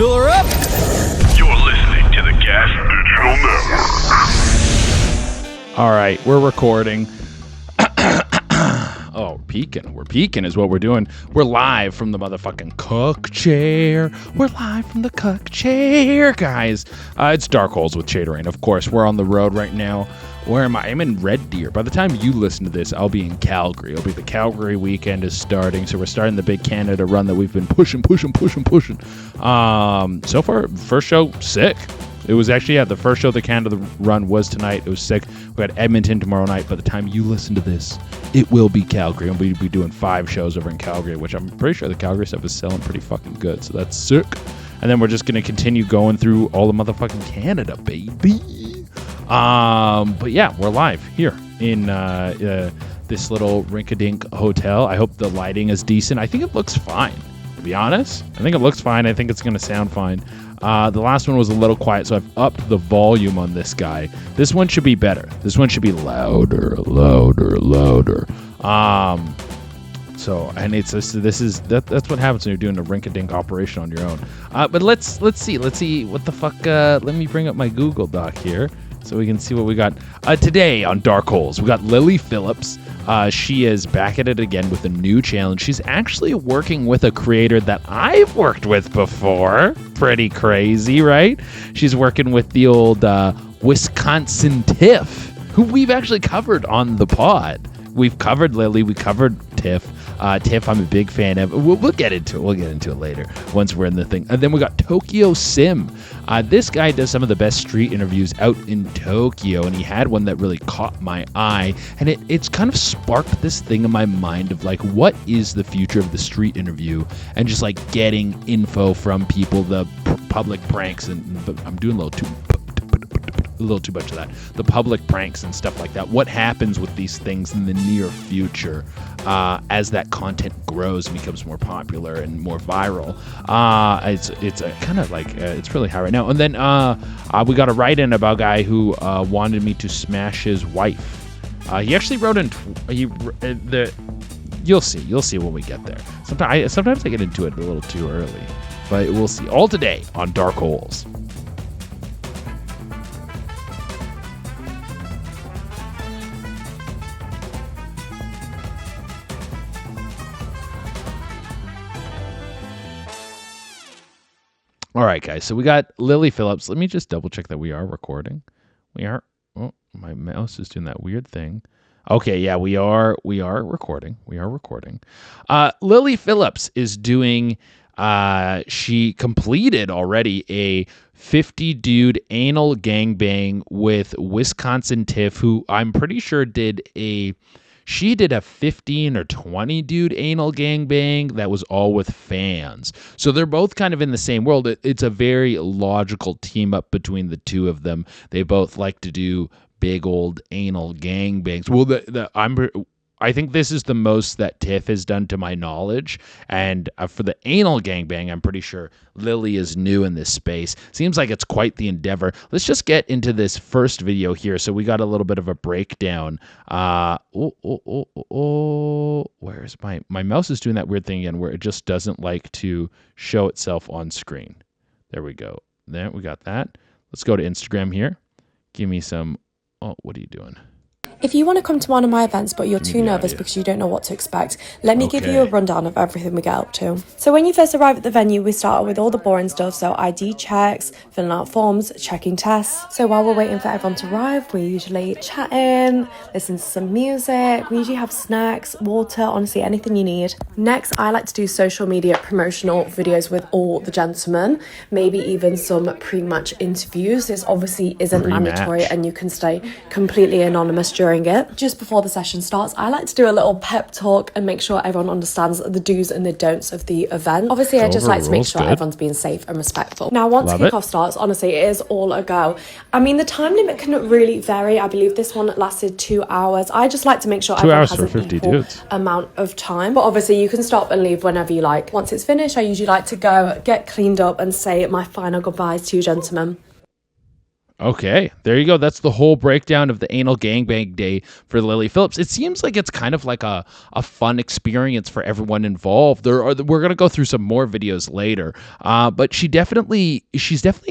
Fill her up! You're listening to the Gas Digital Network. All right, we're recording. Oh, peeking. We're peeking is what we're doing. We're live from the motherfucking CUCK chair. We're live from the CUCK chair, guys. It's Dark Holes with Che Durena. Of course, we're on the road right now. Where am I? I'm in Red Deer. By the time you listen to this, I'll be in Calgary. It'll be the Calgary weekend is starting, so we're starting the big Canada run that we've been pushing. So far, first show, sick. It was actually, the first show of the Canada run was tonight. It was sick. We got Edmonton tomorrow night. By the time you listen to this, it will be Calgary. And we'll be doing 5 shows over in Calgary, which I'm pretty sure the Calgary stuff is selling pretty fucking good. So that's sick. And then we're just going to continue going through all the motherfucking Canada, baby. But yeah, we're live here in this little rink-a-dink hotel. I hope the lighting is decent. I think it looks fine, to be honest. I think it looks fine. I think it's going to sound fine. The last one was a little quiet, so I've upped the volume on this guy. This one should be better. This one should be louder. So, and it's that's what happens when you're doing a rink-a-dink operation on your own. But let's see what the fuck. Let me bring up my Google Doc here so we can see what we got today on Dark Holes. We got Lily Phillips. She is back at it again with a new challenge. She's actually working with a creator that I've worked with before. Pretty crazy, right? She's working with the old Wisconsin Tiff, who we've actually covered on the pod. We've covered Lily. We covered Tiff. Tiff, I'm a big fan of. We'll get into it. We'll get into it later once we're in the thing. And then we got Tokyo Sim. This guy does some of the best street interviews out in Tokyo, and he had one that really caught my eye. And it's kind of sparked this thing in my mind of like, what is the future of the street interview? And just like getting info from people, the public pranks, and I'm doing a little too much of that. The public pranks and stuff like that. What happens with these things in the near future as that content grows and becomes more popular and more viral? It's a kind of like it's really high right now. And then we got a write-in about a guy who wanted me to smash his wife. He actually wrote in. You'll see when we get there. Sometimes I get into it a little too early, but we'll see. All today on Dark Holes. All right, guys. So we got Lily Phillips. Let me just double check that we are recording. We are. Oh, my mouse is doing that weird thing. Okay, yeah, we are recording. Lily Phillips is doing. She completed already a 50-dude anal gangbang with Wisconsin Tiff, who I'm pretty sure did a 15 or 20 dude anal gangbang that was all with fans. So they're both kind of in the same world. It's a very logical team up between the two of them. They both like to do big old anal gangbangs. Well, I think this is the most that Tiff has done to my knowledge. And for the anal gangbang, I'm pretty sure Lily is new in this space. Seems like it's quite the endeavor. Let's just get into this first video here. So we got a little bit of a breakdown. Where's my mouse is doing that weird thing again where it just doesn't like to show itself on screen. There we go. There, we got that. Let's go to Instagram here. Give me some. Oh, what are you doing? If you want to come to one of my events but you're too nervous because you don't know what to expect, let me give you a rundown of everything we get up to. So when you first arrive at the venue, we start with all the boring stuff, so ID checks, filling out forms, checking tests. So while we're waiting for everyone to arrive, we're usually chatting, listening to some music, we usually have snacks, water, honestly anything you need. Next, I like to do social media promotional videos with all the gentlemen, maybe even some pre-match interviews. This obviously isn't mandatory and you can stay completely anonymous during it. Just before the session starts, I like to do a little pep talk and make sure everyone understands the do's and the don'ts of the event. Obviously, I just like to make sure everyone's being safe and respectful. Now, once kickoff starts, honestly, it is all a go. I mean, the time limit can really vary. I believe this one lasted 2 hours. I just like to make sure everyone has an equal amount of time. But obviously, you can stop and leave whenever you like. Once it's finished, I usually like to go, get cleaned up and say my final goodbyes to you, gentlemen. Okay, there you go. That's the whole breakdown of the anal gangbang day for Lily Phillips. It seems like it's kind of like a fun experience for everyone involved. We're going to go through some more videos later, but she's definitely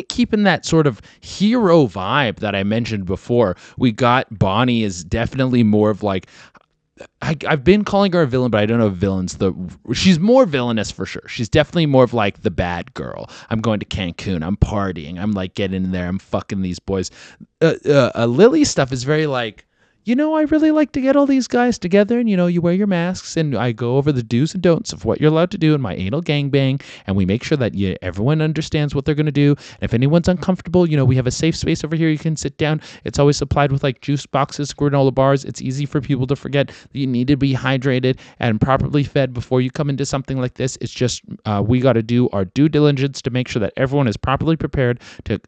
keeping that sort of hero vibe that I mentioned before. We got Bonnie is definitely more of like, I've been calling her a villain, but I don't know if villain's she's more villainous for sure. She's definitely more of like the bad girl. I'm going to Cancun. I'm partying. I'm like getting in there. I'm fucking these boys. Lily's stuff is very like, I really like to get all these guys together and, you wear your masks and I go over the do's and don'ts of what you're allowed to do in my anal gangbang. And we make sure that everyone understands what they're going to do. And if anyone's uncomfortable, we have a safe space over here. You can sit down. It's always supplied with like juice boxes, granola bars. It's easy for people to forget that you need to be hydrated and properly fed before you come into something like this. It's just we got to do our due diligence to make sure that everyone is properly prepared to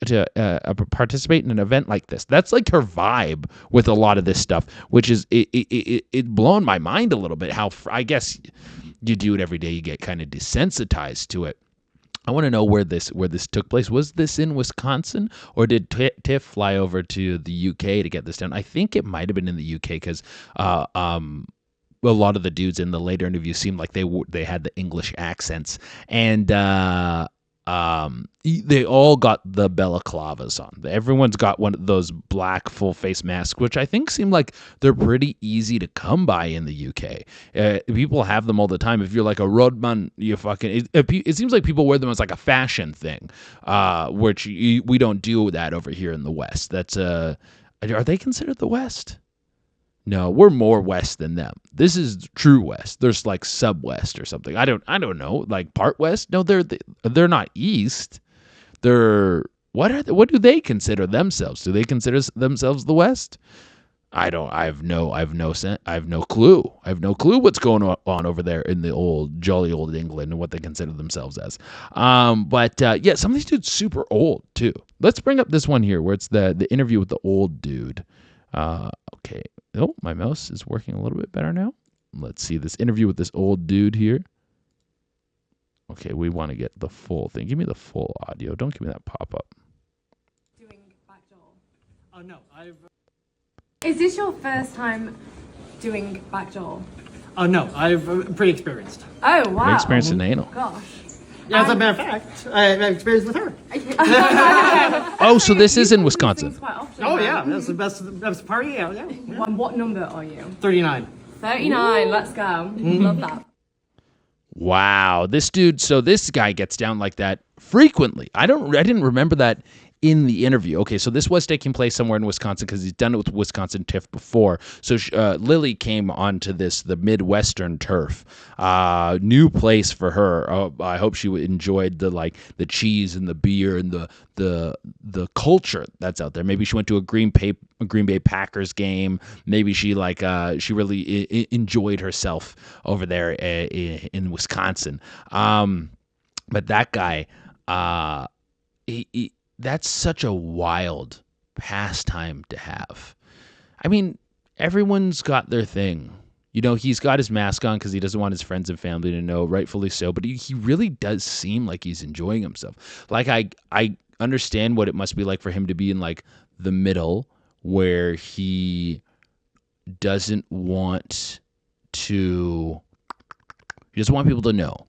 participate in an event like this. That's like her vibe with a lot of this stuff, which is it blown my mind a little bit. How I guess you do it every day, you get kind of desensitized to it. I want to know where this took place. Was this in Wisconsin, or did Tiff fly over to the UK to get this done? I think it might have been in the UK because a lot of the dudes in the later interview seemed like they had the English accents, and they all got the balaclavas on. Everyone's got one of those black full face masks, which I think seem like they're pretty easy to come by in the UK. People have them all the time. If you're like a roadman, you fucking. It seems like people wear them as like a fashion thing, which we don't do that over here in the West. That's are they considered the West? No, we're more west than them. This is true west. There's like sub-west or something. I don't know. Like part west? No, they're not east. They're what do they consider themselves? Do they consider themselves the West? I have no clue. I have no clue what's going on over there in the jolly old England and what they consider themselves as. But some of these dudes super old too. Let's bring up this one here where it's the interview with the old dude. Okay. Oh, my mouse is working a little bit better now. Let's see this interview with this old dude here. Okay, we want to get the full thing. Give me the full audio. Don't give me that pop-up. Doing backdoor. Oh, no. Is this your first time doing backdoor? Oh, no. I'm pretty experienced. Oh, wow. You're experienced in anal. Gosh. As a matter of fact, I've experienced with her. Oh, so this is in Wisconsin. Quite often, Oh, yeah. That's the best party. Yeah. And what number are you? 39. 39. Let's go. Love that. Wow, this guy gets down like that frequently. I didn't remember that in the interview. Okay, so this was taking place somewhere in Wisconsin because he's done it with Wisconsin Tiff before. So Lily came onto the Midwestern turf, new place for her. I hope she enjoyed the cheese and the beer and the culture that's out there. Maybe she went to a Green Bay Packers game. Maybe she really enjoyed herself over there in Wisconsin. But that guy, that's such a wild pastime to have. I mean, everyone's got their thing. He's got his mask on because he doesn't want his friends and family to know, rightfully so. But he really does seem like he's enjoying himself. Like I understand what it must be like for him to be in like the middle where he doesn't want people to know,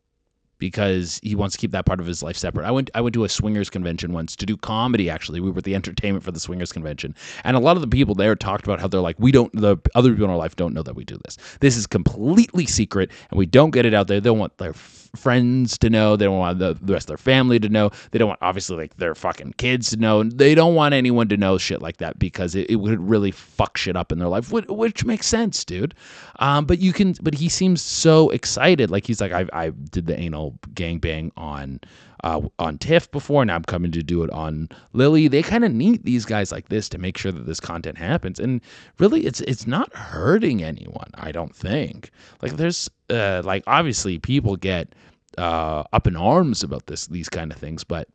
because he wants to keep that part of his life separate. I went to a swingers convention once to do comedy, actually. We were the entertainment for the swingers convention. And a lot of the people there talked about how they're like, the other people in our life don't know that we do this. This is completely secret, and we don't get it out there. They don't want their friends to know. They don't want the rest of their family to know. They don't want, obviously, like their fucking kids to know. They don't want anyone to know shit like that because it would really fuck shit up in their life, which makes sense, dude. But he seems so excited. Like he's like, I did the anal gangbang on Tiff before, now I'm coming to do it on Lily. They kind of need these guys like this to make sure that this content happens, and really it's not hurting anyone, I don't think. Like there's obviously people get up in arms about these kind of things, but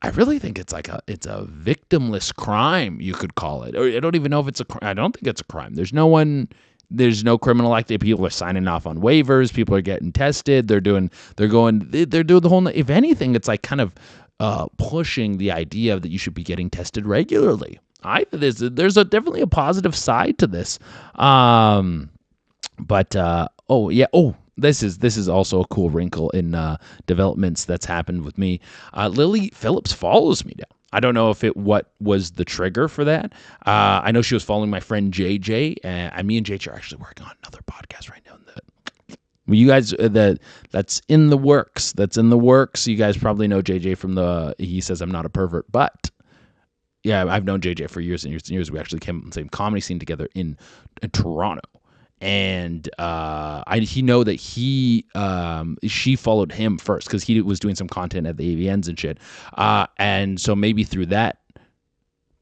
I really think it's a victimless crime, you could call it. Or I don't even know if it's a crime. I don't think it's a crime. There's no criminal activity. People are signing off on waivers. People are getting tested. They're doing the whole. If anything, it's like kind of pushing the idea that you should be getting tested regularly. There's definitely a positive side to this. This is also a cool wrinkle in developments that's happened with me. Lily Phillips follows me now. I don't know what was the trigger for that. I know she was following my friend JJ, and me and JJ are actually working on another podcast right now. You guys, that's in the works. That's in the works. You guys probably know JJ from He Says I'm Not a Pervert, but yeah, I've known JJ for years and years and years. We actually came on the same comedy scene together in Toronto. And he know that she followed him first because he was doing some content at the AVNs and shit. And so maybe through that,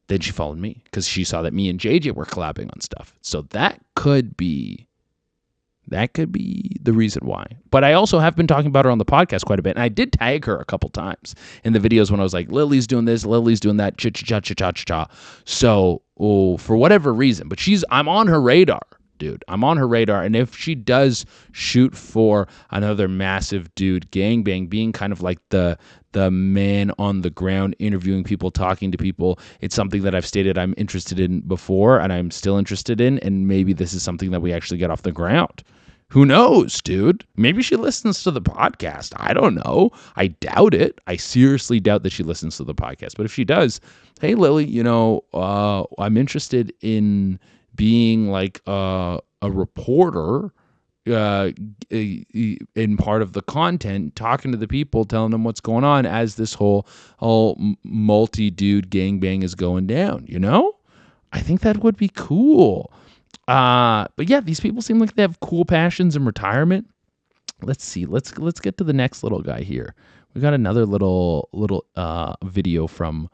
then she followed me because she saw that me and JJ were collabing on stuff. So that could be the reason why. But I also have been talking about her on the podcast quite a bit. And I did tag her a couple times in the videos when I was like, Lily's doing this, Lily's doing that, cha-cha-cha-cha-cha-cha. So, for whatever reason. But I'm on her radar, dude. I'm on her radar. And if she does shoot for another massive dude gangbang, being kind of like the man on the ground, interviewing people, talking to people, it's something that I've stated I'm interested in before and I'm still interested in. And maybe this is something that we actually get off the ground. Who knows, dude? Maybe she listens to the podcast. I don't know. I doubt it. I seriously doubt that she listens to the podcast. But if she does, hey, Lily, I'm interested in being like a reporter in part of the content, talking to the people, telling them what's going on as this whole multi-dude gangbang is going down, I think that would be cool. But yeah, these people seem like they have cool passions in retirement. Let's see. Let's get to the next little guy here. We got another little video from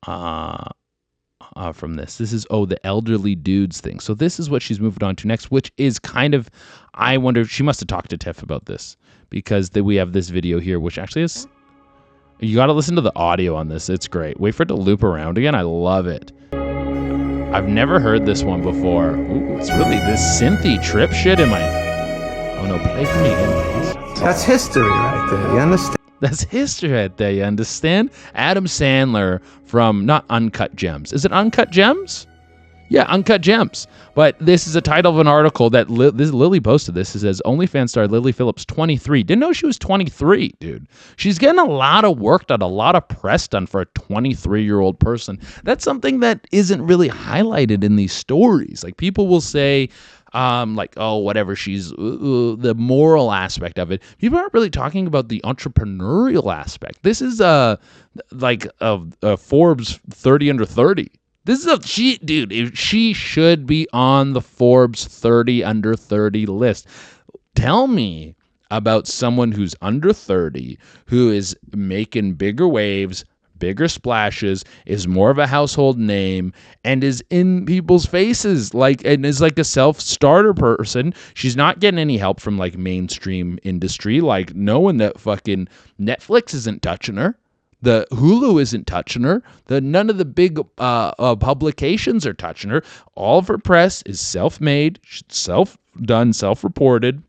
this. This is the elderly dudes thing. So this is what she's moved on to next, which is kind of, I wonder if she must have talked to Tiff about this because we have this video here, which actually is, you got to listen to the audio on this. It's great. Wait for it to loop around again. I love it. I've never heard this one before. Ooh, it's really this synthy trip shit in my... Oh no, play for me again, please. That's history right there, you understand? That's history right there, you understand? Adam Sandler from, not Uncut Gems. Is it Uncut Gems? Yeah, Uncut Gems. But this is a title of an article that Lily posted this. It says, OnlyFans star Lily Phillips, 23. Didn't know she was 23, dude. She's getting a lot of work done, a lot of press done for a 23-year-old person. That's something that isn't really highlighted in these stories. Like, people will say, whatever, she's the moral aspect of it. People aren't really talking about the entrepreneurial aspect. This is Forbes 30 under 30. This is she should be on the Forbes 30 under 30 list. Tell me about someone who's under 30, who is making bigger waves, bigger splashes, is more of a household name, and is in people's faces, and is like a self-starter person. She's not getting any help from like mainstream industry, like knowing that fucking Netflix isn't touching her. The Hulu isn't touching her. None of the big publications are touching her. All of her press is self-made, self-done, self-reported.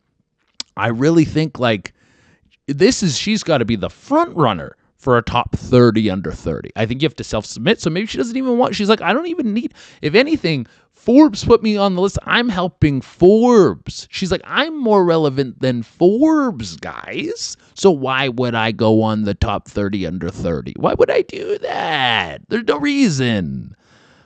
I really think she's got to be the front runner for a top 30 under 30. I think you have to self-submit. So maybe she doesn't even want, she's like, I don't even need, if anything, Forbes put me on the list. I'm helping Forbes. She's like, I'm more relevant than Forbes, guys. So why would I go on the top 30 under 30? Why would I do that? There's no reason.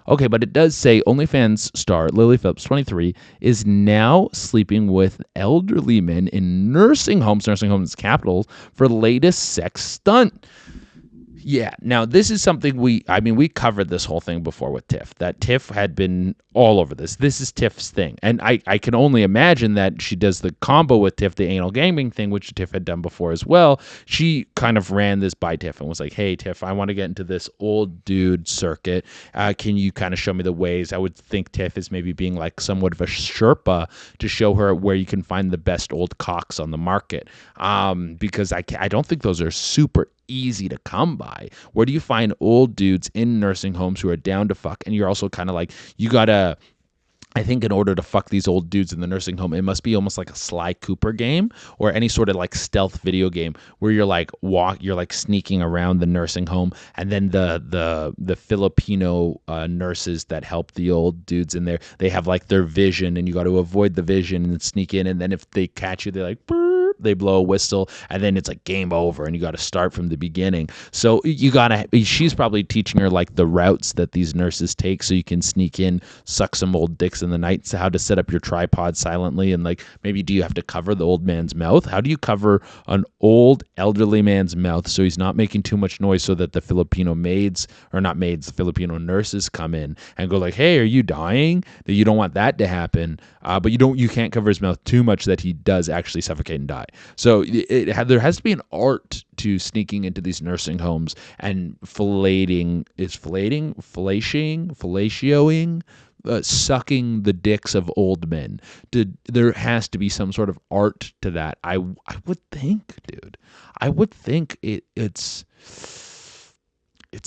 Okay, but it does say OnlyFans star Lily Phillips, 23, is now sleeping with elderly men in nursing homes capitals for latest sex stunt. Yeah, now this is something we covered this whole thing before with Tiff, that Tiff had been all over this. This is Tiff's thing. And I can only imagine that she does the combo with Tiff, the anal gaming thing, which Tiff had done before as well. She kind of ran this by Tiff and was like, hey, Tiff, I want to get into this old dude circuit. Can you kind of show me the ways? I would think Tiff is maybe being like somewhat of a Sherpa to show her where you can find the best old cocks on the market. Because I don't think those are super easy to come by. Where do you find old dudes in nursing homes who are down to fuck? And you're also kind of like, you gotta I think in order to fuck these old dudes in the nursing home, it must be almost like a Sly Cooper game or any sort of like stealth video game where you're like you're like sneaking around the nursing home, and then the Filipino nurses that help the old dudes in there, they have like their vision, and you got to avoid the vision and sneak in, and then if they catch you, they're like, burp, they blow a whistle, and then it's like game over, and you got to start from the beginning. So she's probably teaching her like the routes that these nurses take, so you can sneak in, suck some old dicks in the night, so how to set up your tripod silently, and like maybe do you have to cover the old man's mouth? How do you cover an old elderly man's mouth so he's not making too much noise, so that the Filipino the Filipino nurses come in and go like, hey, are you dying? That you don't want that to happen, but you can't cover his mouth too much that he does actually suffocate and die. So there has to be an art to sneaking into these nursing homes and fellatioing, sucking the dicks of old men. There has to be some sort of art to that. I would think, dude. I would think it's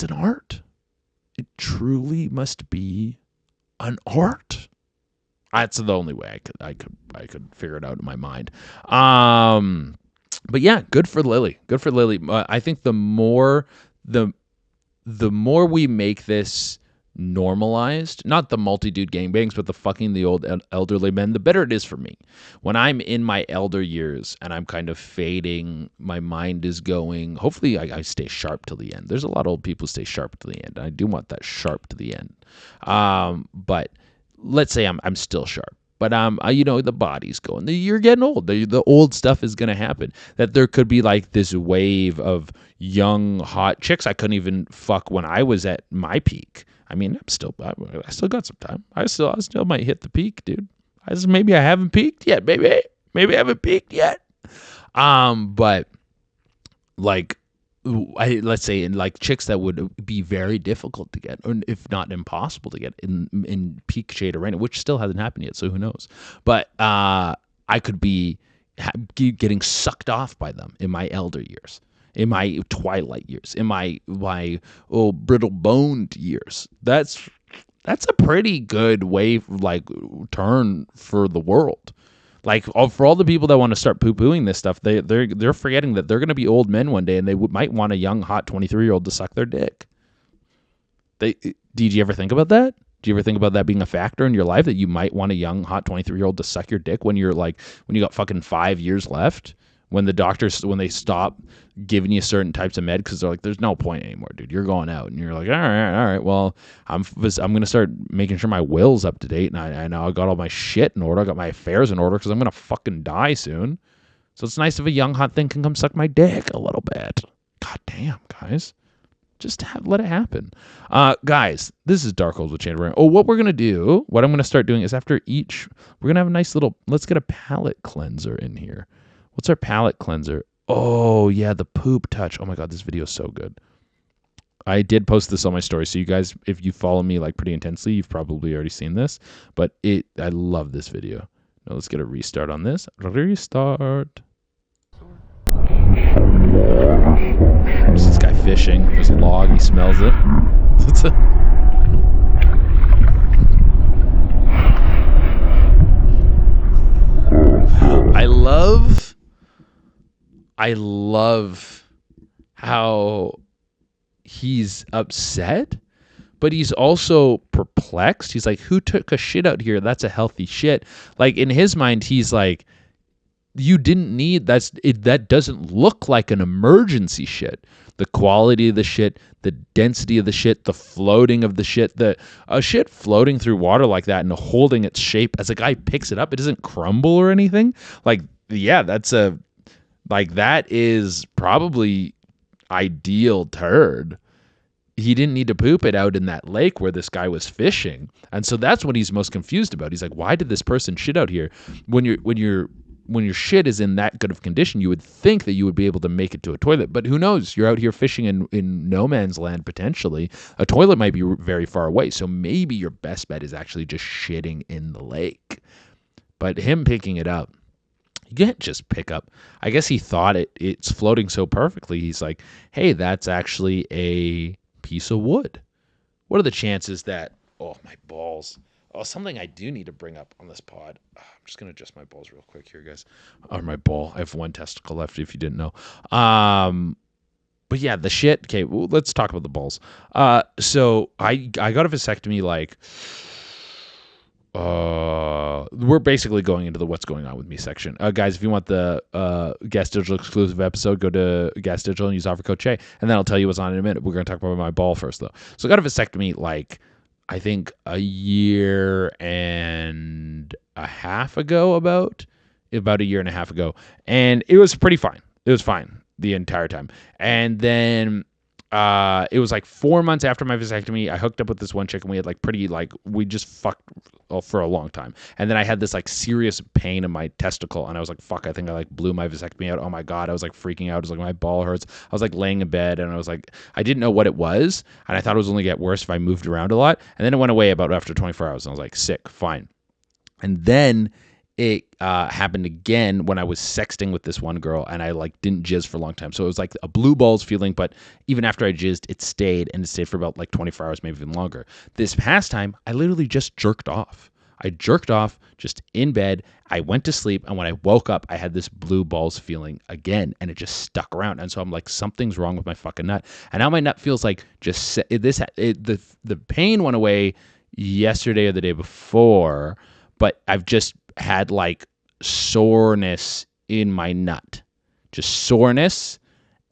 an art. It truly must be an art. That's the only way I could figure it out in my mind. But yeah, good for Lily. Good for Lily. I think the more we make this normalized, not the multi-dude gangbangs, but the fucking the old elderly men, the better it is for me. When I'm in my elder years and I'm kind of fading, my mind is going, hopefully I stay sharp till the end. There's a lot of old people who stay sharp to the end. I do want that sharp to the end. But let's say I'm still sharp. But the body's going. You're getting old. The old stuff is gonna happen. That there could be like this wave of young hot chicks I couldn't even fuck when I was at my peak. I mean, I still got some time. I still might hit the peak, dude. Maybe I haven't peaked yet. Maybe I haven't peaked yet. But like, let's say in like chicks that would be very difficult to get, or if not impossible to get in peak Che Durena, which still hasn't happened yet, so who knows? But I could be getting sucked off by them in my elder years, in my twilight years, in my brittle boned years. That's a pretty good turn for the world. Like, for all the people that want to start poo-pooing this stuff, they're forgetting that they're going to be old men one day, and they might want a young, hot 23-year-old to suck their dick. Did you ever think about that? Do you ever think about that being a factor in your life, that you might want a young, hot 23-year-old to suck your dick when you got fucking 5 years left? When the doctors, when they stop giving you certain types of med, because they're like, there's no point anymore, dude. You're going out, and you're like, all right. Well, I'm gonna start making sure my will's up to date, and I know I got all my shit in order. I got my affairs in order, because I'm gonna fucking die soon. So it's nice if a young hot thing can come suck my dick a little bit. God damn, guys, just let it happen. Guys, this is Dark Holes with Che Durena. What I'm gonna start doing is after each, we're gonna have a nice little. Let's get a palate cleanser in here. What's our palate cleanser? Oh, yeah, the poop touch. Oh, my God, this video is so good. I did post this on my story, so you guys, if you follow me like pretty intensely, you've probably already seen this. But I love this video. Now let's get a restart on this. Restart. There's this guy fishing. There's a log. He smells it. I love how he's upset, but he's also perplexed. He's like, who took a shit out here? That's a healthy shit. Like, in his mind, he's like, you didn't need that doesn't look like an emergency shit. The quality of the shit, the density of the shit, the floating of the shit, a shit floating through water like that and holding its shape as a guy picks it up, it doesn't crumble or anything. Like, yeah, that is probably ideal turd. He didn't need to poop it out in that lake where this guy was fishing. And so that's what he's most confused about. He's like, why did this person shit out here? When your shit is in that good of condition, you would think that you would be able to make it to a toilet. But who knows? You're out here fishing in no man's land, potentially. A toilet might be very far away. So maybe your best bet is actually just shitting in the lake. But him picking it up, you can't just pick up. I guess he thought it's floating so perfectly. He's like, hey, that's actually a piece of wood. What are the chances that, oh, my balls. something I do need to bring up on this pod. I'm just gonna adjust my balls real quick here, guys. Or my ball. I have one testicle left. If you didn't know. But yeah, the shit. Okay, well, let's talk about the balls. So I got a vasectomy like. We're basically going into the what's going on with me section. Guys, if you want the Gas Digital exclusive episode, go to Gas Digital and use offer code Che, and then I'll tell you what's on in a minute. We're going to talk about my ball first, though. So I got a vasectomy like, I think a year and a half ago, about a year and a half ago, and it was pretty fine. It was fine the entire time. And then it was like 4 months after my vasectomy, I hooked up with this one chick and we had like we just fucked for a long time. And then I had this like serious pain in my testicle and I was like, fuck, I think I like blew my vasectomy out. Oh my God. I was like freaking out. I was like, my ball hurts. I was like laying in bed and I was like, I didn't know what it was. And I thought it was only get worse if I moved around a lot. And then it went away about after 24 hours and I was like, sick, fine. And then it happened again when I was sexting with this one girl and I like didn't jizz for a long time. So it was like a blue balls feeling, but even after I jizzed, it stayed for about like 24 hours, maybe even longer. This past time, I literally just jerked off. I jerked off just in bed. I went to sleep. And when I woke up, I had this blue balls feeling again and it just stuck around. And so I'm like, something's wrong with my fucking nut. And now my nut feels like the pain went away yesterday or the day before, but I've just had like soreness in my nut, just soreness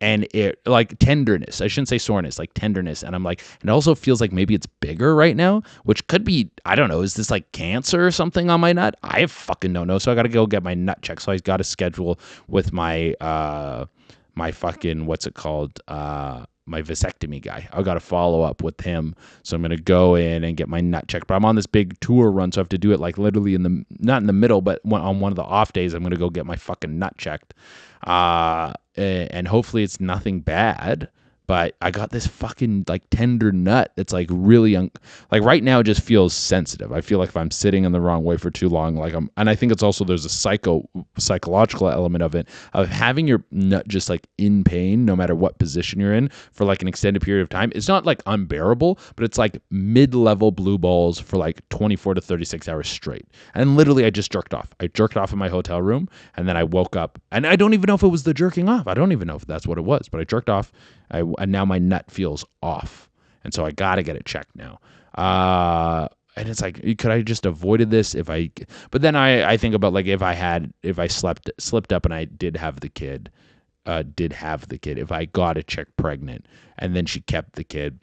and it like tenderness. I shouldn't say soreness, like tenderness. And I'm like, it also feels like maybe it's bigger right now, which could be, I don't know. Is this like cancer or something on my nut? I fucking don't know. So I got to go get my nut checked. So I got a schedule with my, my fucking, what's it called? My vasectomy guy. I got to follow up with him. So I'm going to go in and get my nut checked. But I'm on this big tour run, so I have to do it like literally not in the middle, but on one of the off days, I'm going to go get my fucking nut checked. And hopefully it's nothing bad. But I got this fucking like tender nut that's like really like right now it just feels sensitive. I feel like if I'm sitting in the wrong way for too long, and I think it's also there's a psychological element of it of having your nut just like in pain no matter what position you're in for like an extended period of time. It's not like unbearable, but it's like mid-level blue balls for like 24 to 36 hours straight. And literally I just jerked off. I jerked off in my hotel room and then I woke up and I don't even know if it was the jerking off. I don't even know if that's what it was, but I jerked off. And now my nut feels off. And so I got to get it checked now. And it's like, could I just avoided this but then I think about like if I slipped up and I did have the kid, if I got a chick pregnant and then she kept the kid,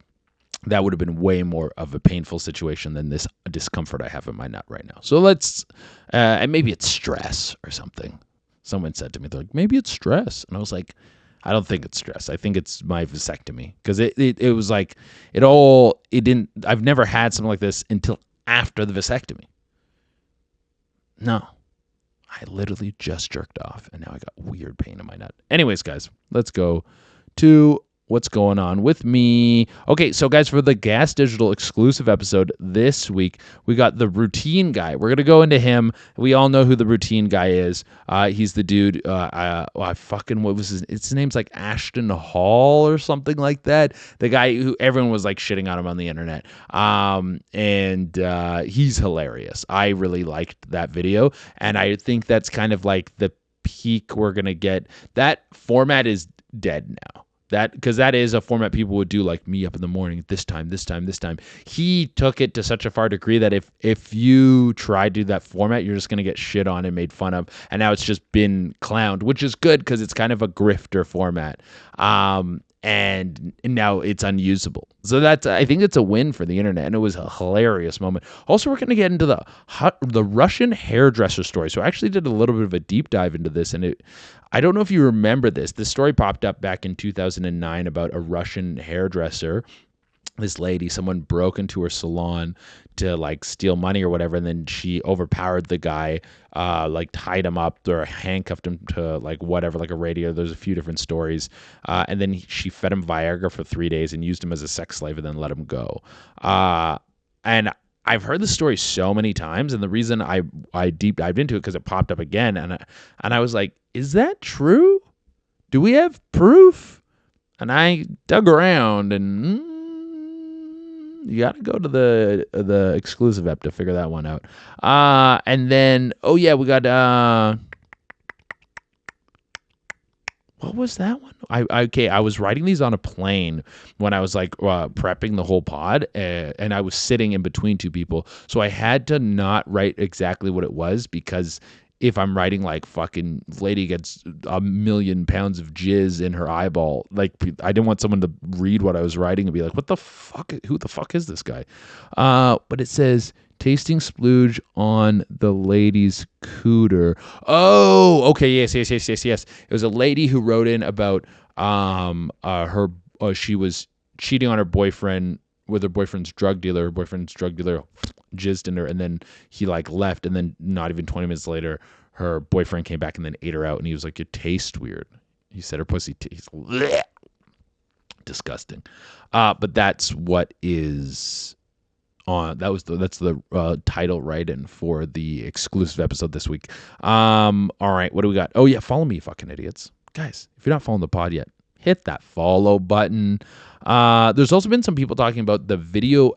that would have been way more of a painful situation than this discomfort I have in my nut right now. So and maybe it's stress or something. Someone said to me, they're like, maybe it's stress. And I was like, I don't think it's stress. I think it's my vasectomy because it was like I've never had something like this until after the vasectomy. No, I literally just jerked off and now I got weird pain in my nut. Anyways, guys, let's go to what's going on with me. Okay, so guys, for the Gas Digital exclusive episode this week, we got the routine guy. We're going to go into him. We all know who the routine guy is. He's the dude, what was his name's like Ashton Hall or something like that. The guy who everyone was like shitting on him on the internet. And he's hilarious. I really liked that video. And I think that's kind of like the peak we're going to get. That format is dead now. Because that is a format people would do, like me up in the morning, this time. He took it to such a far degree that if you try to do that format, you're just going to get shit on and made fun of. And now it's just been clowned, which is good because it's kind of a grifter format. And now it's unusable. So I think it's a win for the internet, and it was a hilarious moment. Also, we're going to get into the Russian hairdresser story. So I actually did a little bit of a deep dive into this, and I don't know if you remember this. This story popped up back in 2009 about a Russian hairdresser. This lady, someone broke into her salon to like steal money or whatever, and then she overpowered the guy, like tied him up or handcuffed him to like whatever, like a radio. There's a few different stories, and then she fed him Viagra for 3 days and used him as a sex slave and then let him go. And I've heard the story so many times, and the reason I deep dived into it because it popped up again, and I was like, is that true? Do we have proof? And I dug around and You got to go to the exclusive app to figure that one out. And then, oh yeah, we got what was that one? I was writing these on a plane when I was like prepping the whole pod, and I was sitting in between two people, so I had to not write exactly what it was, because if I'm writing like fucking lady gets 1,000,000 pounds of jizz in her eyeball, like I didn't want someone to read what I was writing and be like, what the fuck? Who the fuck is this guy? But it says tasting splooge on the lady's cooter. Oh, okay, yes. It was a lady who wrote in about her she was cheating on her boyfriend with her boyfriend's drug dealer. Her boyfriend's drug dealer jizzed in her, and then he like left, and then not even 20 minutes later, her boyfriend came back and then ate her out, and he was like, "You taste weird." He said her pussy tastes disgusting. But that's what is on. That's the title write-in for the exclusive episode this week. All right, what do we got? Oh yeah, follow me, fucking idiots, guys. If you're not following the pod yet, hit that follow button. There's also been some people talking about the video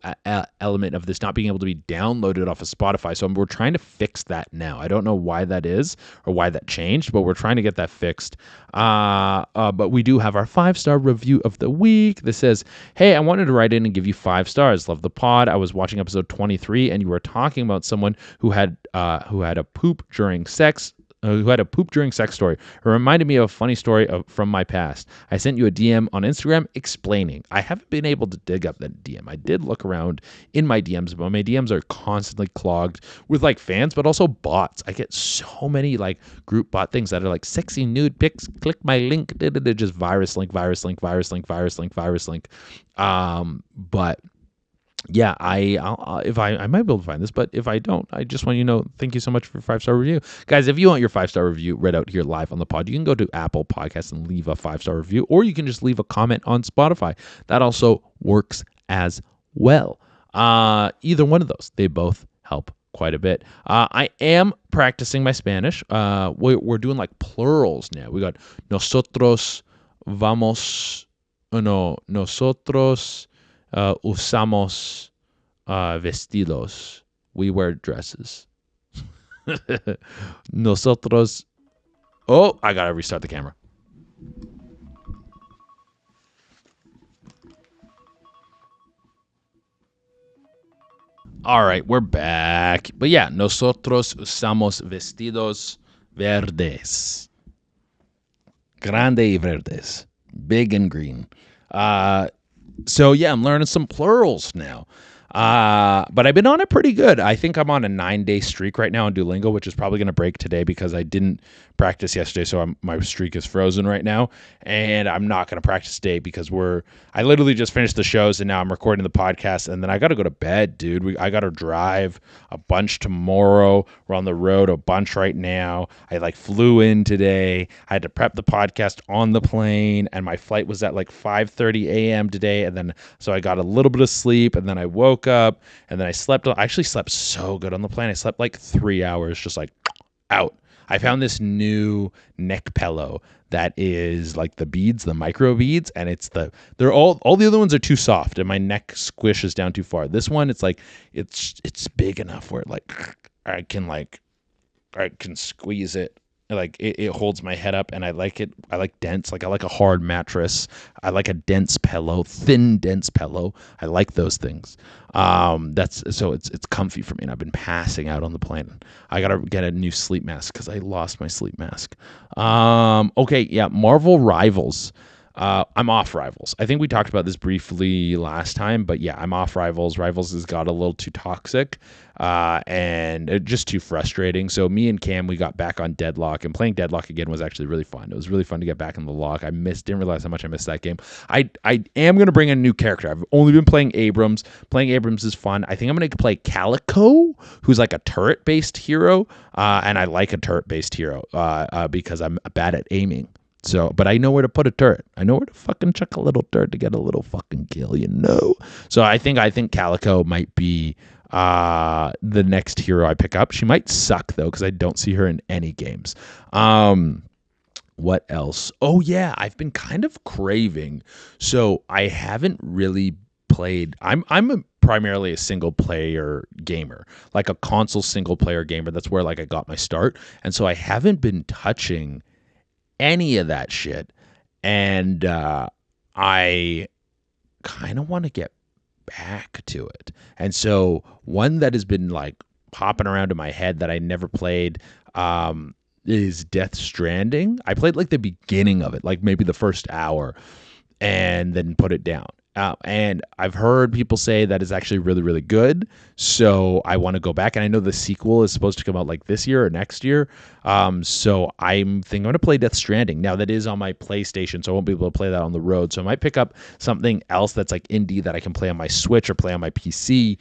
element of this not being able to be downloaded off of Spotify. So we're trying to fix that now. I don't know why that is or why that changed, but we're trying to get that fixed. But we do have our 5-star review of the week. This says, "Hey, I wanted to write in and give you 5 stars. Love the pod. I was watching episode 23 and you were talking about someone who had a poop during sex. Who had a poop during sex story. It reminded me of a funny story from my past. I sent you a DM on Instagram explaining. I haven't been able to dig up that DM. I did look around in my DMs, but my DMs are constantly clogged with like fans, but also bots. I get so many like group bot things that are like sexy nude pics. Click my link. Just virus link. But yeah, I might be able to find this, but if I don't, I just want you to know, thank you so much for your 5-star review. Guys, if you want your 5-star review read out here live on the pod, you can go to Apple Podcasts and leave a 5-star review, or you can just leave a comment on Spotify. That also works as well. Either one of those, they both help quite a bit. I am practicing my Spanish. We're doing like plurals now. We got nosotros usamos vestidos. We wear dresses. Nosotros. Oh, I gotta restart the camera. All right, we're back. But yeah, nosotros usamos vestidos verdes. Grande y verdes. Big and green. So yeah, I'm learning some plurals now. But I've been on it pretty good. I think I'm on a 9-day streak right now on Duolingo, which is probably going to break today because I didn't practice yesterday. So my streak is frozen right now, and I'm not going to practice today because I literally just finished the shows and now I'm recording the podcast, and then I got to go to bed, dude. I got to drive a bunch tomorrow. We're on the road a bunch right now. I like flew in today. I had to prep the podcast on the plane, and my flight was at like 5:30 a.m. today. And then, so I got a little bit of sleep, and then I woke up, and then I slept. I actually slept so good on the plane. I slept like 3 hours, just like out. I found this new neck pillow that is like the beads, the micro beads, and they're all the other ones are too soft, and my neck squishes down too far. This one, it's like it's big enough where I can squeeze it. Like it holds my head up, and I like it. I like dense. Like I like a hard mattress. I like a dense pillow, thin, dense pillow. I like those things. It's comfy for me, and I've been passing out on the plane. I gotta get a new sleep mask because I lost my sleep mask. Okay, yeah, Marvel Rivals. I'm off Rivals. I think we talked about this briefly last time, but yeah, I'm off Rivals. Rivals has got a little too toxic, and just too frustrating. So me and Cam, we got back on Deadlock, and playing Deadlock again was actually really fun. It was really fun to get back in the lock. Didn't realize how much I missed that game. I am going to bring a new character. I've only been playing Abrams. Playing Abrams is fun. I think I'm going to play Calico, who's like a turret-based hero, and I like a turret-based hero because I'm bad at aiming. So, but I know where to put a turret. I know where to fucking chuck a little turret to get a little fucking kill, you know? So I think Calico might be the next hero I pick up. She might suck, though, because I don't see her in any games. What else? Oh, yeah, I've been kind of craving. So I haven't really played. I'm a primarily a single player gamer, like a console single player gamer. That's where like I got my start. And so I haven't been touching any of that shit. And I kind of want to get back to it. And so one that has been like popping around in my head that I never played is Death Stranding. I played like the beginning of it, like maybe the first hour, and then put it down. And I've heard people say that it's actually really, really good. So I want to go back. And I know the sequel is supposed to come out like this year or next year. So I'm thinking I'm going to play Death Stranding. Now that is on my PlayStation, so I won't be able to play that on the road. So I might pick up something else that's like indie that I can play on my Switch or play on my PC.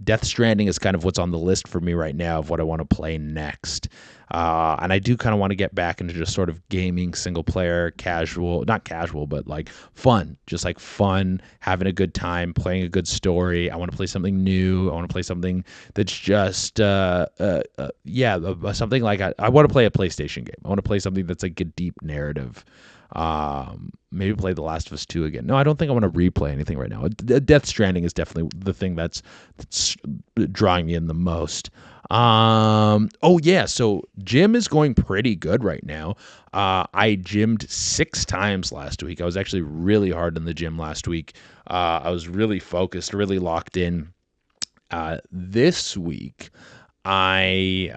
Death Stranding is kind of what's on the list for me right now of what I want to play next. And I do kind of want to get back into just sort of gaming, single player, not casual, but like fun, just like fun, having a good time, playing a good story. I want to play something new. I want to play something that's just, something like I want to play a PlayStation game. I want to play something that's like a deep narrative. Maybe play The Last of Us 2 again. No, I don't think I want to replay anything right now. Death Stranding is definitely the thing that's drawing me in the most. So gym is going pretty good right now. I gymmed 6 times last week. I was actually really hard in the gym last week. I was really focused, really locked in. This week, I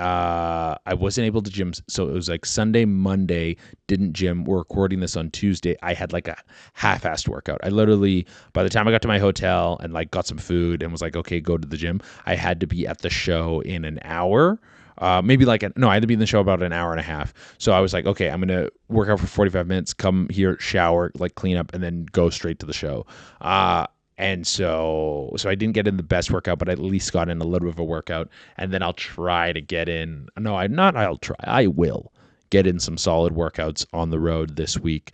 wasn't able to gym, so it was like Sunday, Monday, didn't gym. We're recording this on Tuesday. I had like a half-assed workout. I literally, by the time I got to my hotel and like got some food and was like, okay, go to the gym, I had to be at the show in an hour. I had to be in the show about an hour and a half. So I was like, okay, I'm going to work out for 45 minutes, come here, shower, like clean up, and then go straight to the show. And so I didn't get in the best workout, but I at least got in a little bit of a workout. And then I'll try to get in. I will get in some solid workouts on the road this week.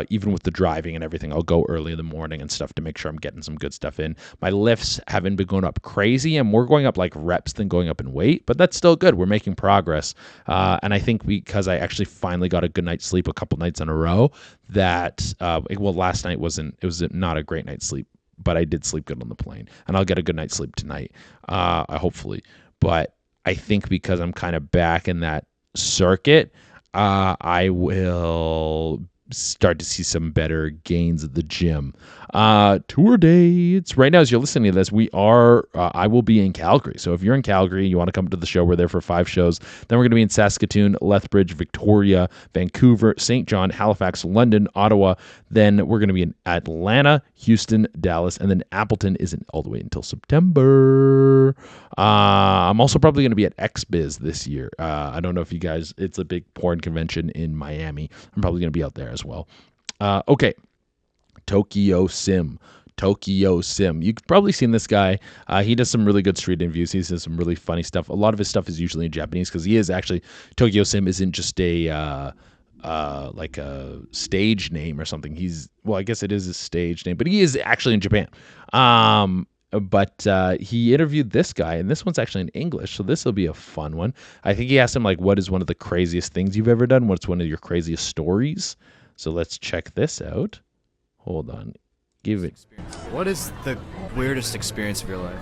Even with the driving and everything, I'll go early in the morning and stuff to make sure I'm getting some good stuff in. My lifts haven't been going up crazy. I'm more going up like reps than going up in weight, but that's still good. We're making progress. And I think because I actually finally got a good night's sleep a couple nights in a row that, last night it was not a great night's sleep, but I did sleep good on the plane, and I'll get a good night's sleep tonight, hopefully. But I think because I'm kind of back in that circuit, I will start to see some better gains at the gym. Tour dates. Right now, as you're listening to this, I will be in Calgary. So if you're in Calgary, you want to come to the show, we're there for 5 shows. Then we're going to be in Saskatoon, Lethbridge, Victoria, Vancouver, St. John, Halifax, London, Ottawa. Then we're going to be in Atlanta, Houston, Dallas, and then Appleton isn't all the way until September. I'm also probably going to be at XBiz this year. I don't know if you guys, it's a big porn convention in Miami. I'm probably going to be out there as well. Okay. Tokyo Sim. You've probably seen this guy. He does some really good street interviews. He does some really funny stuff. A lot of his stuff is usually in Japanese because he is actually, Tokyo Sim isn't just a like a stage name or something. I guess it is a stage name, but he is actually in Japan. But he interviewed this guy, and this one's actually in English, so this will be a fun one. I think he asked him, like, what is one of the craziest things you've ever done? What's one of your craziest stories? So let's check this out. Hold on. What is the weirdest experience of your life?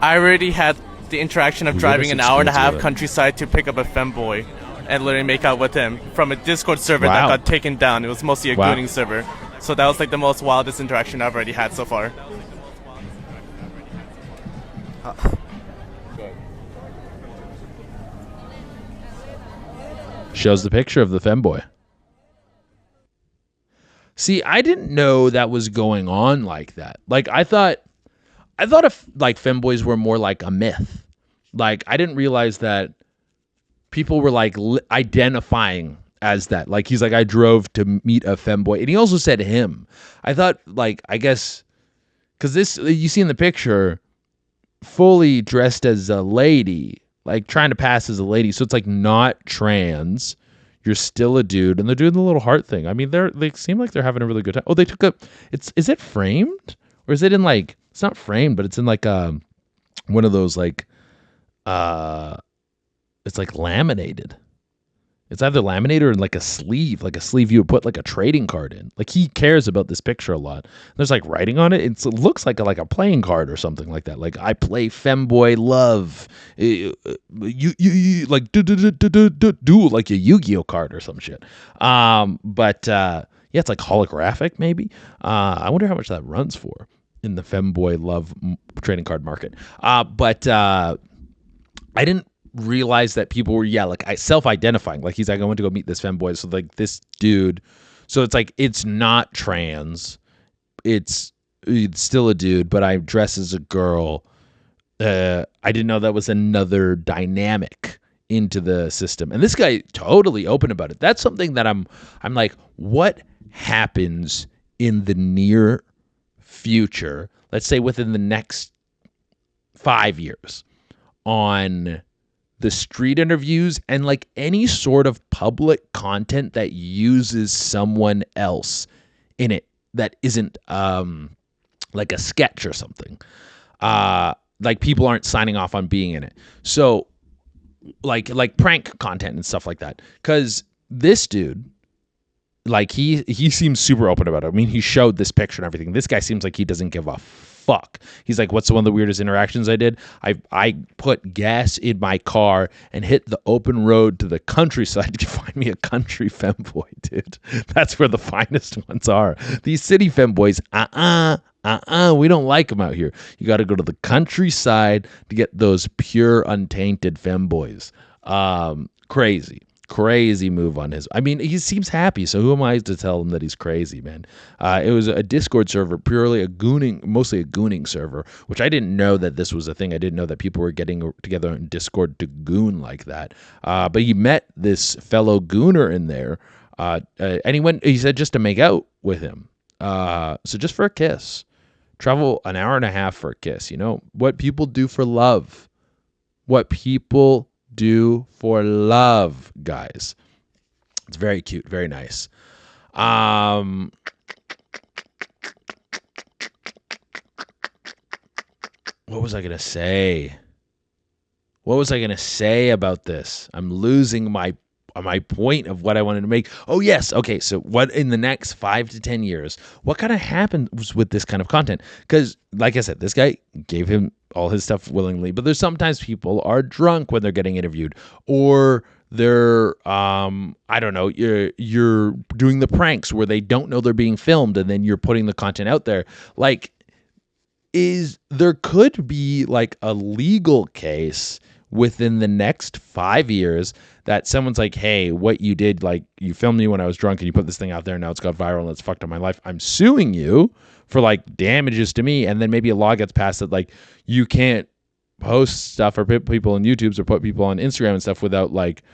I already had the interaction of driving an hour and a half countryside to pick up a femboy and literally make out with him from a Discord server that got taken down. It was mostly a gooning server. So that was like the most wildest interaction I've already had so far. Shows the picture of the femboy. See, I didn't know that was going on like that. Like I thought if like femboys were more like a myth. Like I didn't realize that people were like identifying as that. Like he's like, I drove to meet a femboy, and he also said him. I thought like, I guess because this you see in the picture, fully dressed as a lady, like trying to pass as a lady. So it's like not trans. You're still a dude, and they're doing the little heart thing. I mean, they seem like they're having a really good time. Oh, they took is it framed? Or is it in like, it's not framed, but it's in like one of those like, it's like laminated. It's either laminated or in like a sleeve you would put like a trading card in. Like he cares about this picture a lot. There's like writing on it. It looks like a playing card or something like that. Like I play femboy love. You like do like a Yu-Gi-Oh card or some shit. But yeah, it's like holographic maybe. I wonder how much that runs for in the femboy love trading card market. But I didn't realize that people were self-identifying. Like he's like, I went to go meet this femboy. So like this dude, so it's like it's not trans. It's still a dude, but I dress as a girl. I didn't know that was another dynamic into the system. And this guy totally open about it. That's something that I'm like, what happens in the near future? Let's say within the next 5 years on the street interviews and like any sort of public content that uses someone else in it that isn't like a sketch or something. Like people aren't signing off on being in it. So like prank content and stuff like that. Cause this dude, like he seems super open about it. I mean, he showed this picture and everything. This guy seems like he doesn't give a fuck. He's like, what's one of the weirdest interactions I did? I put gas in my car and hit the open road to the countryside to find me a country femboy, dude. That's where the finest ones are. These city femboys, we don't like them out here. You got to go to the countryside to get those pure, untainted femboys. Crazy move on his. I mean, he seems happy, so who am I to tell him that he's crazy, man? It was a Discord server, mostly a gooning server, which I didn't know that this was a thing. I didn't know that people were getting together in Discord to goon like that. But he met this fellow gooner in there, and he said just to make out with him. So just for a kiss. Travel an hour and a half for a kiss. You know, what people do for love. What people do for love, guys. It's very cute, very nice. What was I gonna say? What was I gonna say about this? I'm losing my point of what I wanted to make. Oh yes, okay. So what in the next 5 to 10 years? What kind of happens with this kind of content? Because, like I said, this guy gave him all his stuff willingly, but there's sometimes people are drunk when they're getting interviewed, or they're I don't know, you're doing the pranks where they don't know they're being filmed, and then you're putting the content out there. Like, there could be like a legal case within the next 5 years that someone's like, hey, what you did, like you filmed me when I was drunk and you put this thing out there and now it's got viral and it's fucked up my life. I'm suing you for like damages to me. And then maybe a law gets passed that like you can't post stuff or put people on YouTube's or put people on Instagram and stuff without like